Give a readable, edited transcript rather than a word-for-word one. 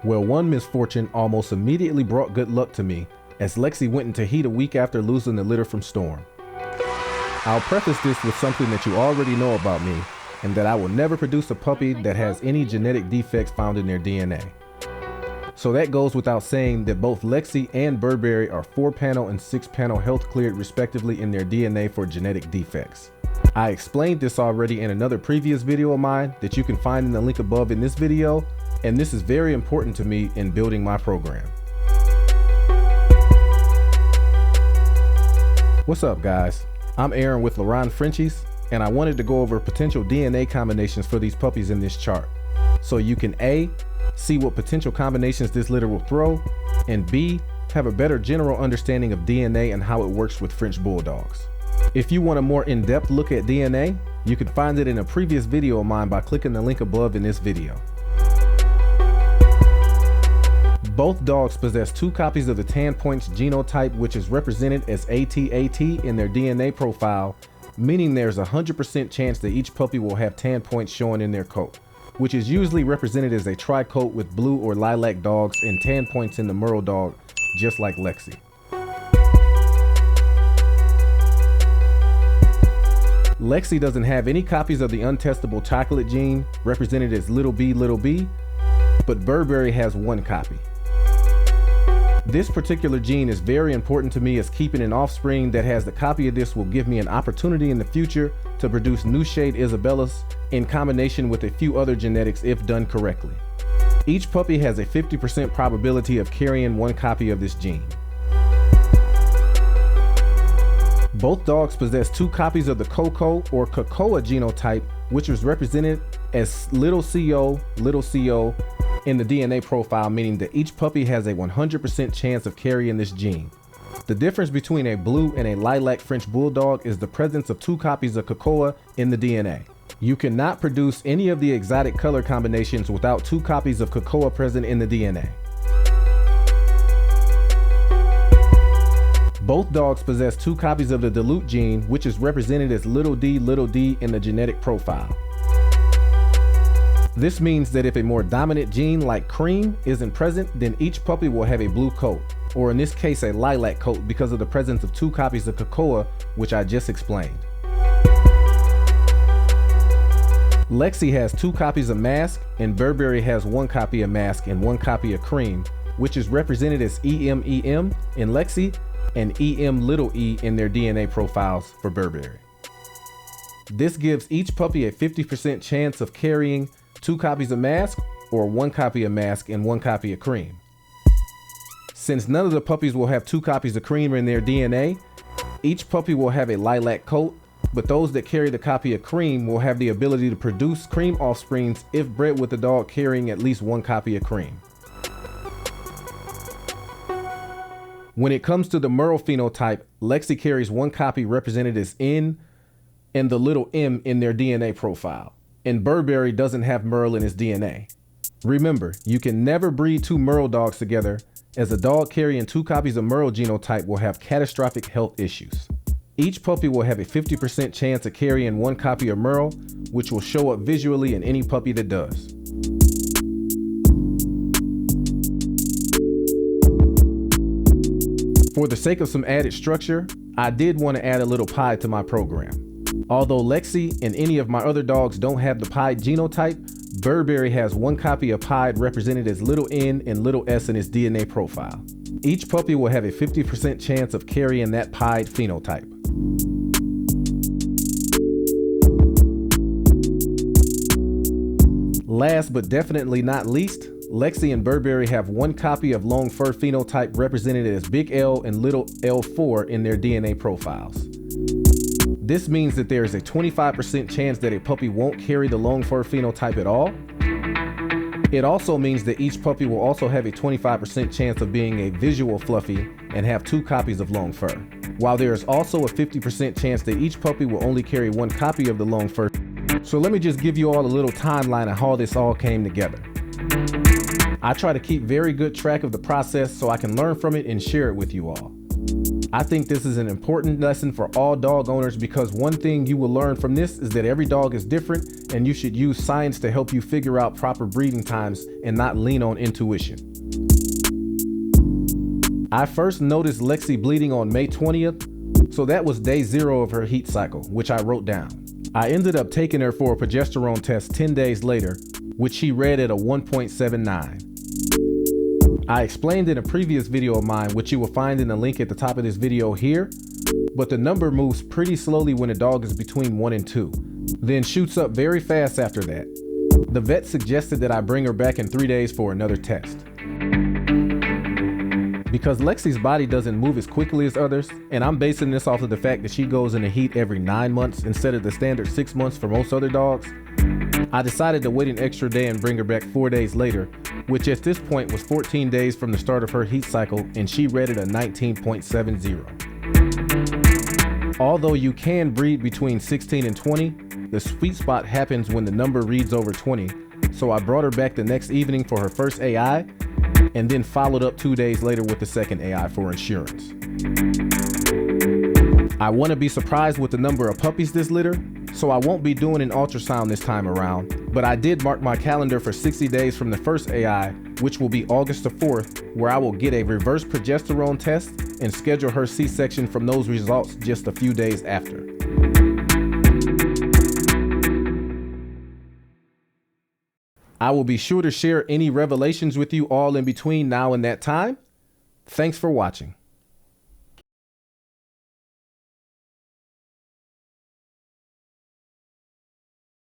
Well, one misfortune almost immediately brought good luck to me, as Lexi went into heat a week after losing the litter from Storm. I'll preface this with something that you already know about me, and that I will never produce a puppy that has any genetic defects found in their DNA. So that goes without saying that both Lexi and Burberry are 4-panel and 6-panel health cleared respectively in their DNA for genetic defects. I explained this already in another previous video of mine that you can find in the link above in this video, and this is very important to me in building my program. What's up guys? I'm Aaron with Frenchies, and I wanted to go over potential DNA combinations for these puppies in this chart. So you can A, see what potential combinations this litter will throw, and B, have a better general understanding of DNA and how it works with French Bulldogs. If you want a more in-depth look at DNA, you can find it in a previous video of mine by clicking the link above in this video. Both dogs possess 2 copies of the tan points genotype, which is represented as AT-AT in their DNA profile, meaning there's a 100% chance that each puppy will have tan points showing in their coat, which is usually represented as a tri-coat with blue or lilac dogs and tan points in the Merle dog, just like Lexi. Lexi doesn't have any copies of the untestable chocolate gene, represented as little b, but Burberry has 1 copy. This particular gene is very important to me, as keeping an offspring that has the copy of this will give me an opportunity in the future to produce new shade Isabellas in combination with a few other genetics if done correctly. Each puppy has a 50% probability of carrying 1 copy of this gene. Both dogs possess 2 copies of the Coco or Cocoa genotype, which is represented as little co in the DNA profile, meaning that each puppy has a 100% chance of carrying this gene. The difference between a blue and a lilac French Bulldog is the presence of 2 copies of Cocoa in the DNA. You cannot produce any of the exotic color combinations without 2 copies of Cocoa present in the DNA. Both dogs possess 2 copies of the dilute gene, which is represented as little d in the genetic profile. This means that if a more dominant gene like cream isn't present, then each puppy will have a blue coat, or in this case a lilac coat, because of the presence of 2 copies of Cocoa, which I just explained. Lexi has 2 copies of Mask, and Burberry has 1 copy of Mask and 1 copy of Cream, which is represented as EM in Lexi and EM in their DNA profiles for Burberry. This gives each puppy a 50% chance of carrying 2 copies of Mask or 1 copy of Mask and 1 copy of Cream. Since none of the puppies will have 2 copies of Cream in their DNA, each puppy will have a lilac coat, but those that carry the copy of Cream will have the ability to produce cream offsprings if bred with the dog carrying at least 1 copy of Cream. When it comes to the Merle phenotype, Lexi carries 1 copy represented as N and the little m in their DNA profile, and Burberry doesn't have Merle in his DNA. Remember, you can never breed 2 Merle dogs together, as a dog carrying 2 copies of Merle genotype will have catastrophic health issues. Each puppy will have a 50% chance of carrying 1 copy of Merle, which will show up visually in any puppy that does. For the sake of some added structure, I did want to add a little pied to my program. Although Lexi and any of my other dogs don't have the pied genotype, Burberry has 1 copy of pied represented as little n and little s in his DNA profile. Each puppy will have a 50% chance of carrying that pied phenotype. Last but definitely not least, Lexi and Burberry have 1 copy of long fur phenotype represented as big L and little L4 in their DNA profiles. This means that there is a 25% chance that a puppy won't carry the long fur phenotype at all. It also means that each puppy will also have a 25% chance of being a visual fluffy and have 2 copies of long fur, while there is also a 50% chance that each puppy will only carry 1 copy of the long fur. So let me just give you all a little timeline of how this all came together. I try to keep very good track of the process so I can learn from it and share it with you all. I think this is an important lesson for all dog owners because one thing you will learn from this is that every dog is different and you should use science to help you figure out proper breeding times and not lean on intuition. I first noticed Lexi bleeding on May 20th, so that was day 0 of her heat cycle, which I wrote down. I ended up taking her for a progesterone test 10 days later, which she read at a 1.79. I explained in a previous video of mine, which you will find in the link at the top of this video here, but the number moves pretty slowly when a dog is between 1 and 2, then shoots up very fast after that. The vet suggested that I bring her back in 3 days for another test. Because Lexi's body doesn't move as quickly as others, and I'm basing this off of the fact that she goes into heat every 9 months instead of the standard 6 months for most other dogs, I decided to wait an extra day and bring her back 4 days later, which at this point was 14 days from the start of her heat cycle, and she read at a 19.70. Although you can breed between 16 and 20, the sweet spot happens when the number reads over 20, so I brought her back the next evening for her first AI, and then followed up 2 days later with the second AI for insurance. I want to be surprised with the number of puppies this litter, so I won't be doing an ultrasound this time around, but I did mark my calendar for 60 days from the first AI, which will be August the 4th, where I will get a reverse progesterone test and schedule her C-section from those results just a few days after. I will be sure to share any revelations with you all in between now and that time. Thanks for watching.